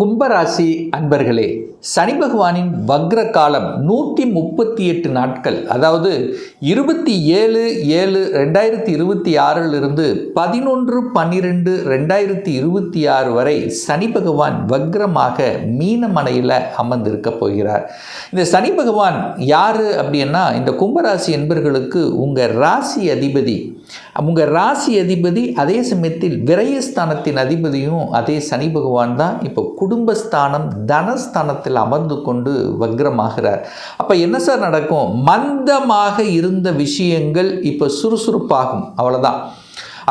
கும்பராசி அன்பர்களே, சனி பகவானின் வக்ர காலம் 138 நாட்கள், அதாவது 27/7/2026 11/12/2026 வரை சனி பகவான் வக்ரமாக மீனமனையில் அமர்ந்திருக்க போகிறார். இந்த சனி பகவான் யார் அப்படின்னா, இந்த கும்பராசி என்பர்களுக்கு உங்கள் ராசி அதிபதி. அதே சமயத்தில் விரயஸ்தானத்தின் அதிபதியும் அதே சனி பகவான் தான். இப்போ குடும்பஸ்தானம் தனஸ்தானத்தில் அமர்ந்து கொண்டு வக்ரமாகிறார். அப்போ என்ன சார் நடக்கும்? மந்தமாக இருந்த விஷயங்கள் இப்போ சுறுசுறுப்பாகும். அவ்வளோதான்.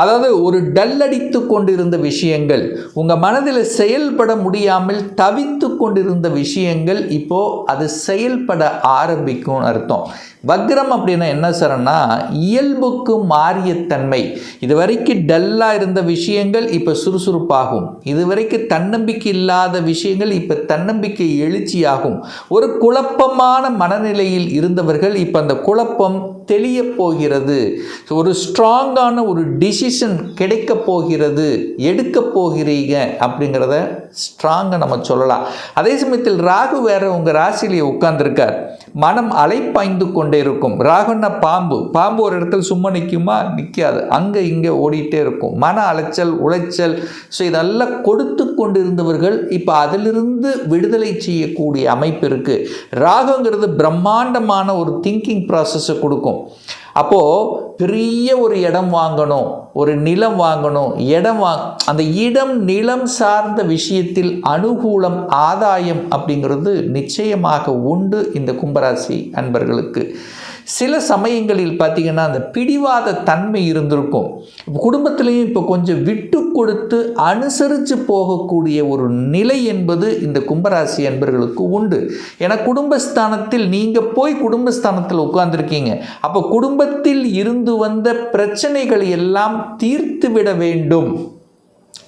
அதாவது ஒரு டல்லடித்து கொண்டிருந்த விஷயங்கள், உங்கள் மனதில் செயல்பட முடியாமல் தவித்து கொண்டிருந்த விஷயங்கள் இப்போது அது செயல்பட ஆரம்பிக்கும்னு அர்த்தம். வக்ரம் அப்படின்னா என்ன சார்னா, இயல்புக்கு மாறிய தன்மை. இதுவரைக்கும் டல்லாக இருந்த விஷயங்கள் இப்போ சுறுசுறுப்பாகும். இதுவரைக்கும் தன்னம்பிக்கை இல்லாத விஷயங்கள் இப்போ தன்னம்பிக்கை எழுச்சியாகும். ஒரு குழப்பமான மனநிலையில் இருந்தவர்கள் இப்போ அந்த குழப்பம் தெளிய போகிறது. ஒரு ஸ்ட்ராங்கான ஒரு டிசிஷன் கிடைக்க போகிறது, எடுக்க போகிறீங்க அப்படிங்கிறத ஸ்ட்ராங்காக நம்ம சொல்லலாம். அதே சமயத்தில் ராகு வேற உங்கள் ராசியிலேயே உட்கார்ந்துருக்கார். மனம் அலைப்பாய்ந்து கொண்டே இருக்கும். ராகுன்னா பாம்பு ஒரு இடத்துல சும்மா நிற்குமா? நிற்காது. அங்கே இங்கே ஓடிட்டே இருக்கும். மன அலைச்சல், உளைச்சல், ஸோ இதெல்லாம் கொடுத்து கொண்டிருந்தவர்கள் இப்போ அதிலிருந்து விடுதலை செய்யக்கூடிய அமைப்பு இருக்குது. ராகுங்கிறது பிரம்மாண்டமான ஒரு திங்கிங் ப்ராசஸை கொடுக்கும். அப்போது பெரிய ஒரு இடம் வாங்கணும், ஒரு நிலம் வாங்கணும், அந்த இடம் நிலம் சார்ந்த விஷயத்தில் அனுகூலம், ஆதாயம் அப்படிங்கிறது நிச்சயமாக உண்டு இந்த கும்பராசி அன்பர்களுக்கு. சில சமயங்களில் பார்த்திங்கன்னா அந்த பிடிவாத தன்மை இருந்திருக்கும். குடும்பத்திலையும் இப்போ கொஞ்சம் விட்டு கொடுத்து அனுசரித்து போகக்கூடிய ஒரு நிலை என்பது இந்த கும்பராசி அன்பர்களுக்கு உண்டு. ஏன்னா குடும்பஸ்தானத்தில் நீங்கள் போய் குடும்பஸ்தானத்தில் உட்கார்ந்துருக்கீங்க. அப்போ குடும்பத்தில் இருந்து வந்த பிரச்சனைகள் எல்லாம் தீர்த்து விட வேண்டும்,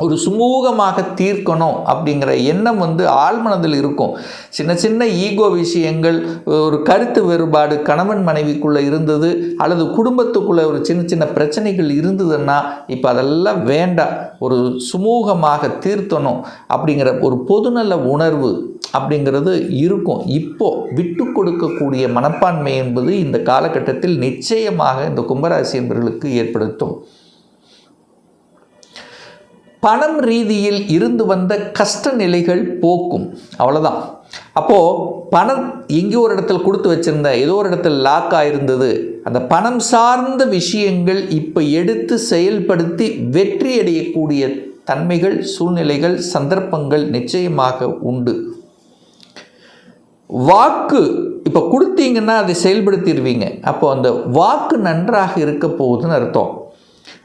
ஒரு சுமூகமாக தீர்க்கணும் அப்படிங்கிற எண்ணம் ஆழ்மனதில் இருக்கும். சின்ன சின்ன ஈகோ விஷயங்கள், ஒரு கருத்து வேறுபாடு கணவன் மனைவிக்குள்ளே இருந்தது, அல்லது குடும்பத்துக்குள்ளே ஒரு சின்ன சின்ன பிரச்சனைகள் இருந்ததுன்னா இப்போ அதெல்லாம் வேண்டாம், ஒரு சுமூகமாக தீர்த்தணும் அப்படிங்கிற ஒரு பொதுநல உணர்வு அப்படிங்கிறது இருக்கும். இப்போ விட்டு கொடுக்கக்கூடிய மனப்பான்மை என்பது இந்த காலகட்டத்தில் நிச்சயமாக இந்த கும்பராசி என்பவர்களுக்கு ஏற்படுத்தும். பணம் ரீதியில் இருந்து வந்த கஷ்ட நிலைகள் போக்கும். அவ்வளோதான். அப்போது பணம் எங்கேயோ ஒரு இடத்துல கொடுத்து வச்சுருந்த, ஏதோ ஒரு இடத்துல லாக் ஆகிருந்தது, அந்த பணம் சார்ந்த விஷயங்கள் இப்போ எடுத்து செயல்படுத்தி வெற்றி அடையக்கூடிய தன்மைகள், சூழ்நிலைகள், சந்தர்ப்பங்கள் நிச்சயமாக உண்டு. வாக்கு இப்போ கொடுத்தீங்கன்னா அதை செயல்படுத்திடுவீங்க. அப்போ அந்த வாக்கு நன்றாக இருக்க போகுதுன்னு அர்த்தம்.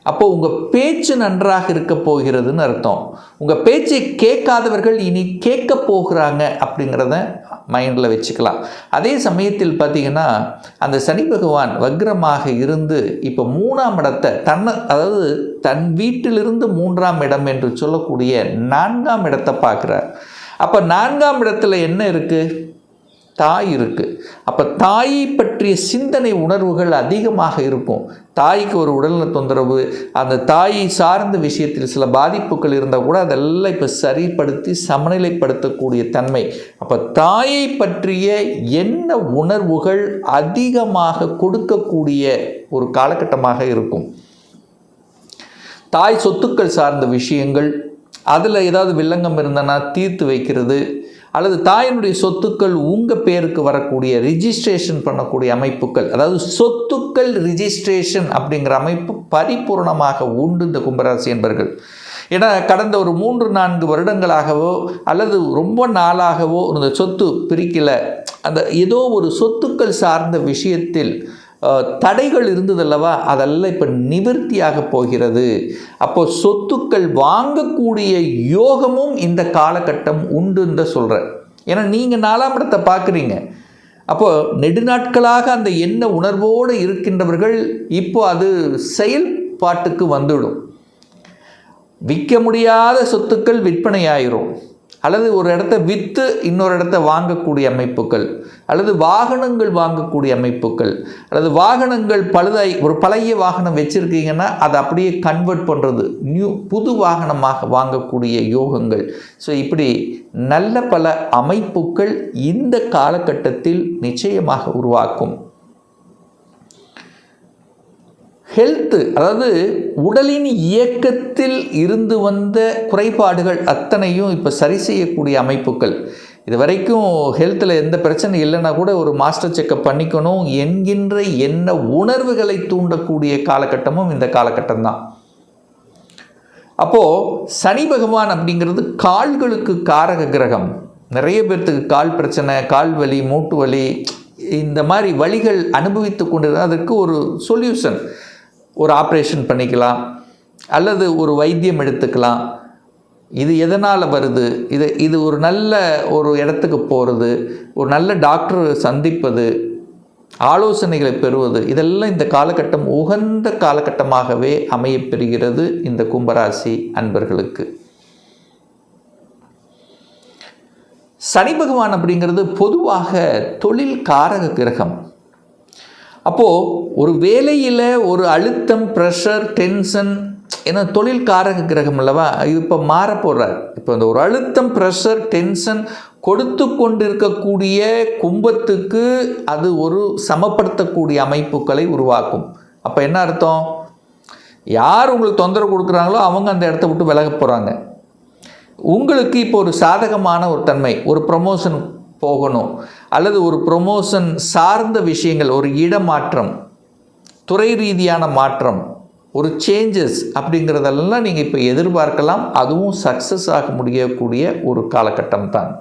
அப்போ உங்கள் பேச்சு நன்றாக இருக்க போகிறதுன்னு அர்த்தம். உங்கள் பேச்சை கேட்காதவர்கள் இனி கேட்க போகிறாங்க அப்படிங்கிறத மைண்டில் வச்சுக்கலாம். அதே சமயத்தில் பார்த்திங்கன்னா அந்த சனி பகவான் வக்ரமாக இருந்து இப்போ 3ஆம் இடத்தை அதாவது தன் வீட்டிலிருந்து 3ஆம் இடம் என்று சொல்லக்கூடிய 4ஆம் இடத்தை பார்க்குறார். அப்போ 4ஆம் இடத்துல என்ன இருக்குது? தாய் இருக்குது. அப்போ தாயை பற்றிய சிந்தனை உணர்வுகள் அதிகமாக இருக்கும். தாய்க்கு ஒரு உடல்நல தொந்தரவு, அந்த தாயை சார்ந்த விஷயத்தில் சில பாதிப்புகள் இருந்தால் கூட அதெல்லாம் இப்போ சரிப்படுத்தி சமநிலைப்படுத்தக்கூடிய தன்மை. அப்போ தாயை பற்றிய என்ன உணர்வுகள் அதிகமாக கொடுக்கக்கூடிய ஒரு காலகட்டமாக இருக்கும். தாய் சொத்துக்கள் சார்ந்த விஷயங்கள், அதில் ஏதாவது வில்லங்கம் இருந்தனா தீர்த்து வைக்கிறது, அல்லது தாயினுடைய சொத்துக்கள் உங்கள் பேருக்கு வரக்கூடிய ரிஜிஸ்ட்ரேஷன் பண்ணக்கூடிய அமைப்புகள், அதாவது சொத்துக்கள் ரிஜிஸ்ட்ரேஷன் அப்படிங்கிற அமைப்பு பரிபூர்ணமாக உண்டு இந்த கும்பராசி என்பர்கள். ஏன்னா கடந்த ஒரு 3-4 வருடங்களாகவோ அல்லது ரொம்ப நாளாகவோ இந்த சொத்து பிரிக்கலை, அந்த ஏதோ ஒரு சொத்துக்கள் சார்ந்த விஷயத்தில் தடைகள் இருந்ததல்லவா, அதெல்லாம் இப்போ நிவர்த்தியாக போகிறது. அப்போ சொத்துக்கள் வாங்கக்கூடிய யோகமும் இந்த காலகட்டம் உண்டுன்னு சொல்கிறேன். ஏன்னா நீங்கள் 4ஆம் இடத்தை பார்க்குறீங்க. அப்போது நெடுநாட்களாக அந்த எண்ண உணர்வோடு இருக்கின்றவர்கள் இப்போ அது செயல்பாட்டுக்கு வந்துடும். விற்க முடியாத சொத்துக்கள் விற்பனை ஆயிரும். அல்லது ஒரு இடத்த விற்று இன்னொரு இடத்த வாங்கக்கூடிய அமைப்புகள், அல்லது வாகனங்கள் வாங்கக்கூடிய அமைப்புகள், அல்லது வாகனங்கள் பழுதாய் ஒரு பழைய வாகனம் வச்சுருக்கீங்கன்னா அதை அப்படியே கன்வெர்ட் பண்ணுறது, புது வாகனமாக வாங்கக்கூடிய யோகங்கள். ஸோ இப்படி நல்ல பல அமைப்புகள் இந்த காலகட்டத்தில் நிச்சயமாக உருவாக்கும். ஹெல்த்து, அதாவது உடலின் இயக்கத்தில் இருந்து வந்த குறைபாடுகள் அத்தனையும் இப்போ சரி செய்யக்கூடிய அமைப்புகள். இது வரைக்கும் ஹெல்த்தில் எந்த பிரச்சனை இல்லைன்னா கூட ஒரு மாஸ்டர் செக்கப் பண்ணிக்கணும் என்கின்ற என்ன உணர்வுகளை தூண்டக்கூடிய காலகட்டமும் இந்த காலகட்டம் தான். அப்போது சனி பகவான் அப்படிங்கிறது கால்களுக்கு காரக கிரகம். நிறைய பேர்த்துக்கு கால் பிரச்சனை, கால் வலி, மூட்டு வலி, இந்த மாதிரி வலிகள் அனுபவித்து கொண்டு அதற்கு ஒரு சொல்யூஷன், ஒரு ஆப்ரேஷன் பண்ணிக்கலாம் அல்லது ஒரு வைத்தியம் எடுத்துக்கலாம். இது எதனால் வருது, இது ஒரு நல்ல ஒரு இடத்துக்கு போகிறது, ஒரு நல்ல டாக்டர் சந்திப்பது, ஆலோசனைகளை பெறுவது, இதெல்லாம் இந்த காலகட்டம் உகந்த காலகட்டமாகவே அமையப்பெறுகிறது இந்த கும்பராசி அன்பர்களுக்கு. சனி பகவான் அப்படிங்கிறது பொதுவாக தொழில் காரக கிரகம். அப்போது ஒரு வேலையில் ஒரு அழுத்தம், ப்ரெஷர், டென்ஷன், ஏன்னா தொழில் காரக கிரகம் அல்லவா, இப்போ மாற போகிறார். இப்போ இந்த ஒரு அழுத்தம், ப்ரெஷர், டென்ஷன் கொடுத்து கொண்டிருக்கக்கூடிய கும்பத்துக்கு அது ஒரு சமப்படுத்தக்கூடிய அமைப்புகளை உருவாக்கும். அப்போ என்ன அர்த்தம், யார் உங்களுக்கு தொந்தரவு கொடுக்குறாங்களோ அவங்க அந்த இடத்த விட்டு விலக போகிறாங்க. உங்களுக்கு இப்போ ஒரு சாதகமான ஒரு தன்மை, ஒரு ப்ரமோஷன் போகணும் அல்லது ஒரு ப்ரொமோஷன் சார்ந்த விஷயங்கள், ஒரு இடமாற்றம், துறை ரீதியான மாற்றம், ஒரு சேஞ்சஸ் அப்படிங்கிறதெல்லாம் நீங்கள் இப்போ எதிர்பார்க்கலாம். அதுவும் சக்ஸஸ் ஆக முடியக்கூடிய ஒரு காலகட்டம் தான்.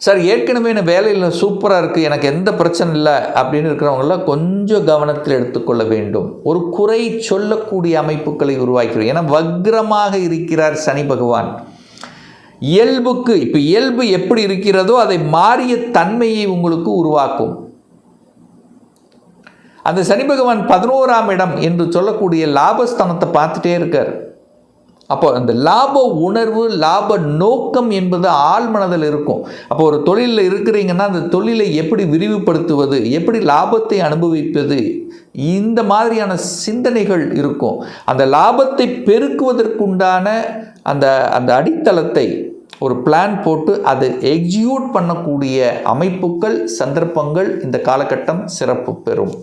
சார் ஏற்கனவே என்ன வேலையில் சூப்பராக இருக்குது, எனக்கு எந்த பிரச்சனை இல்லை அப்படின்னு இருக்கிறவங்களாம் கொஞ்சம் கவனத்தில் எடுத்துக்கொள்ள வேண்டும். ஒரு குறை சொல்லக்கூடிய அமைப்புகளை உருவாக்கிறோம். ஏன்னா வக்ரமாக இருக்கிறார் சனி பகவான். இயல்புக்கு இப்போ இயல்பு எப்படி இருக்கிறதோ அதை மாறிய தன்மையை உங்களுக்கு உருவாக்கும். அந்த சனி பகவான் 11ஆம் இடம் என்று சொல்லக்கூடிய லாபஸ்தானத்தை பார்த்துட்டே இருக்கார். அப்போ அந்த லாப உணர்வு, லாப நோக்கம் என்பது ஆழ் மனதில் இருக்கும். அப்போ ஒரு தொழிலில் இருக்கிறீங்கன்னா அந்த தொழிலை எப்படி விரிவுபடுத்துவது, எப்படி லாபத்தை அனுபவிப்பது, இந்த மாதிரியான சிந்தனைகள் இருக்கும். அந்த லாபத்தை பெருக்குவதற்குண்டான அந்த அந்த அடித்தளத்தை ஒரு பிளான் போட்டு அதை எக்ஸிக்யூட் பண்ணக்கூடிய அமைப்புகள், சந்தர்ப்பங்கள் இந்த காலகட்டம் சிறப்பு பெறும்.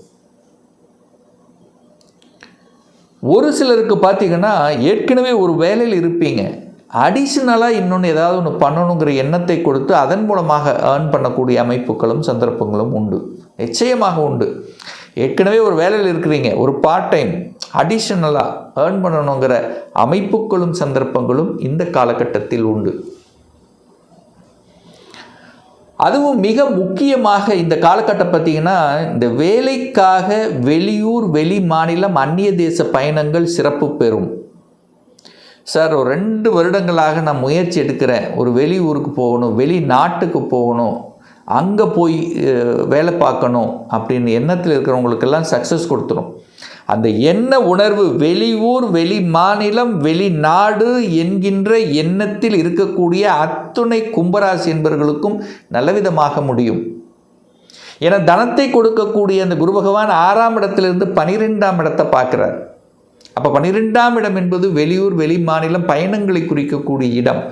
ஒரு சிலருக்கு பார்த்தீங்கன்னா ஏற்கனவே ஒரு வேலையில் இருப்பீங்க, அடிஷ்னலாக இன்னொன்று ஏதாவது ஒன்று பண்ணணுங்கிற எண்ணத்தை கொடுத்து அதன் மூலமாக ஏர்ன் பண்ணக்கூடிய அமைப்புகளும் சந்தர்ப்பங்களும் உண்டு, நிச்சயமாக உண்டு. ஏற்கனவே ஒரு வேலையில் இருக்கிறீங்க, ஒரு பார்ட் டைம் அடிஷ்னலாக ஏர்ன் பண்ணணுங்கிற அமைப்புகளும் சந்தர்ப்பங்களும் இந்த காலகட்டத்தில் உண்டு. அதுவும் மிக முக்கியமாக இந்த காலகட்டம் பார்த்திங்கன்னா இந்த வேலைக்காக வெளியூர், வெளி மாநிலம், அந்நிய தேச பயணங்கள் சிறப்பு பெறும். சார் ஒரு 2 வருடங்களாக நான் முயற்சி எடுக்கிறேன், ஒரு வெளியூருக்கு போகணும், வெளிநாட்டுக்கு போகணும், அங்கே போய் வேலை பார்க்கணும் அப்படின்னு எண்ணத்தில் இருக்கிறவங்களுக்கெல்லாம் சக்ஸஸ் கொடுத்துரும். அந்த எண்ண உணர்வு வெளியூர், வெளி மாநிலம், வெளிநாடு என்கின்ற எண்ணத்தில் இருக்கக்கூடிய அத்துணை கும்பராசி என்பவர்களுக்கும் நல்லவிதமாக முடியும். ஏன்னா தனத்தை கொடுக்கக்கூடிய அந்த குரு பகவான் 6ஆம் இடத்திலிருந்து 12ஆம் இடத்தை பார்க்குறார். அப்போ 12ஆம் இடம் என்பது வெளியூர், வெளி மாநிலம், பயணங்களை குறிக்கக்கூடிய இடம்.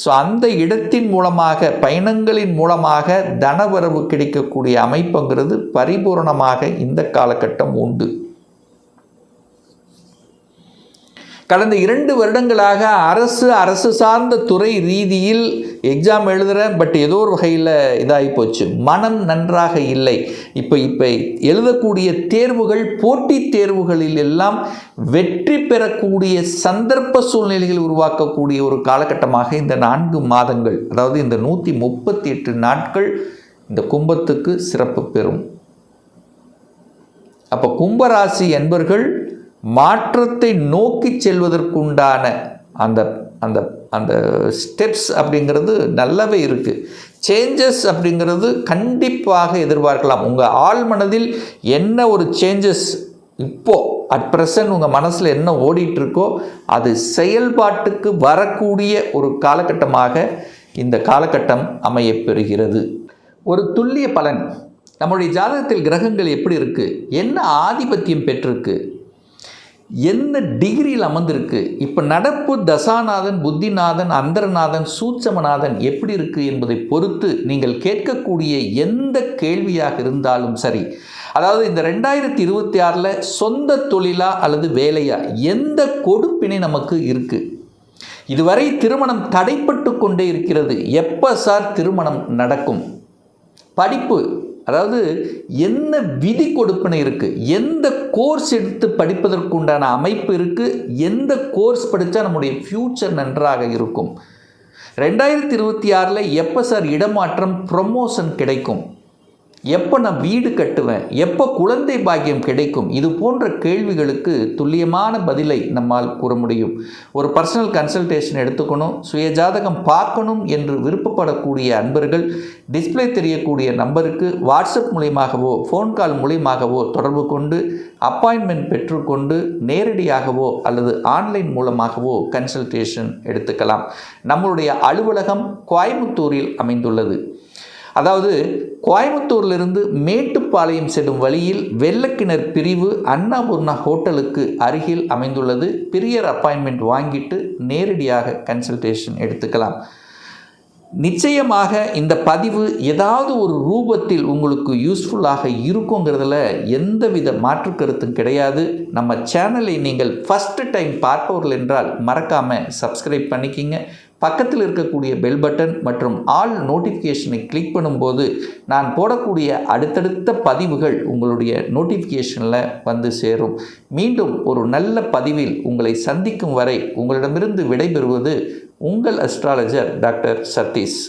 ஸோ அந்த இடத்தின் மூலமாக, பயணங்களின் மூலமாக தனவரவு கிடைக்கக்கூடிய அமைப்புங்கிறது பரிபூர்ணமாக இந்த காலகட்டம் உண்டு. கடந்த 2 வருடங்களாக அரசு சார்ந்த துறை ரீதியில் எக்ஸாம் எழுதுகிறேன், பட் ஏதோ ஒரு வகையில் இதாகி போச்சு, மனம் நன்றாக இல்லை. இப்போ எழுதக்கூடிய தேர்வுகள், போட்டித் தேர்வுகளில் எல்லாம் வெற்றி பெறக்கூடிய சந்தர்ப்ப சூழ்நிலைகள் உருவாக்கக்கூடிய ஒரு காலகட்டமாக இந்த 4 மாதங்கள், அதாவது இந்த 138 நாட்கள் இந்த கும்பத்துக்கு சிறப்பு பெறும். அப்போ கும்பராசி என்பர்கள் மாற்றத்தை நோக்கி செல்வதற்குண்டான அந்த அந்த அந்த ஸ்டெப்ஸ் அப்படிங்கிறது நல்லாவே இருக்குது. சேஞ்சஸ் அப்படிங்கிறது கண்டிப்பாக எதிர்பார்க்கலாம். உங்கள் ஆழ் மனதில் என்ன ஒரு சேஞ்சஸ் இப்போது அட் ப்ரெசன்ட் உங்கள் மனசில் என்ன ஓடிட்டுருக்கோ அது செயல்பாட்டுக்கு வரக்கூடிய ஒரு காலகட்டமாக இந்த காலகட்டம் அமையப்பெறுகிறது. ஒரு துல்லிய பலன், நம்முடைய ஜாதகத்தில் கிரகங்கள் எப்படி இருக்குது, என்ன ஆதிபத்தியம் பெற்றிருக்கு, என்ன டிகிரியில் அமர்ந்திருக்கு, இப்போ நடப்பு தசாநாதன், புத்திநாதன், அந்தரநாதன், சூட்சமநாதன் எப்படி இருக்குது என்பதை பொறுத்து நீங்கள் கேட்கக்கூடிய எந்த கேள்வியாக இருந்தாலும் சரி, அதாவது இந்த 2026 சொந்த தொழிலா அல்லது வேலையா, எந்த கொடுப்பினை நமக்கு இருக்குது, இதுவரை திருமணம் தடைப்பட்டு கொண்டே இருக்கிறது, எப்போ சார் திருமணம் நடக்கும், படிப்பு, அதாவது என்ன விதி கொடுப்பினை இருக்குது, எந்த கோர்ஸ் எடுத்து படிப்பதற்குண்டான அமைப்பு இருக்குது, எந்த கோர்ஸ் படித்தா நம்முடைய ஃப்யூச்சர் நன்றாக இருக்கும், 2026 எப்போ சார் இடமாற்றம் ப்ரொமோஷன் கிடைக்கும், எப்போ நான் வீடு கட்டுவேன், எப்போ குழந்தை பாக்கியம் கிடைக்கும், இது போன்ற கேள்விகளுக்கு துல்லியமான பதிலை நம்மால் கூற முடியும். ஒரு பர்சனல் கன்சல்டேஷன் எடுத்துக்கணும், சுயஜாதகம் பார்க்கணும் என்று விருப்பப்படக்கூடிய அன்பர்கள் டிஸ்பிளே தெரியக்கூடிய நம்பருக்கு வாட்ஸ்அப் மூலியமாகவோ ஃபோன் கால் மூலியமாகவோ தொடர்பு கொண்டு அப்பாயின்மெண்ட் பெற்றுக்கொண்டு நேரடியாகவோ அல்லது ஆன்லைன் மூலமாகவோ கன்சல்டேஷன் எடுத்துக்கலாம். நம்மளுடைய அலுவலகம் கோயம்புத்தூரில் அமைந்துள்ளது. அதாவது கோயம்புத்தூரிலிருந்து மேட்டுப்பாளையம் செல்லும் வழியில் வெள்ளக்கிணர் பிரிவு அன்னபூர்ணா ஹோட்டலுக்கு அருகில் அமைந்துள்ளது. பிரியர் அப்பாயின்மெண்ட் வாங்கிட்டு நேரடியாக கன்சல்டேஷன் எடுத்துக்கலாம். நிச்சயமாக இந்த பதிவு ஏதாவது ஒரு ரூபத்தில் உங்களுக்கு யூஸ்ஃபுல்லாக இருக்குங்கிறதுல எந்தவித மாற்று கருத்தும் கிடையாது. நம்ம சேனலை நீங்கள் ஃபஸ்ட்டு டைம் பார்ப்பவர்கள் என்றால் மறக்காமல் சப்ஸ்கிரைப் பண்ணிக்கிங்க. பக்கத்தில் இருக்கக்கூடிய பெல் பட்டன் மற்றும் ஆல் நோட்டிஃபிகேஷனை கிளிக் பண்ணும்போது நான் போடக்கூடிய அடுத்தடுத்த பதிவுகள் உங்களுடைய நோட்டிஃபிகேஷனில் வந்து சேரும். மீண்டும் ஒரு நல்ல பதிவில் உங்களை சந்திக்கும் வரை உங்களிடமிருந்து விடைபெறுவது உங்கள் அஸ்ட்ராலஜர் டாக்டர் சதீஷ்.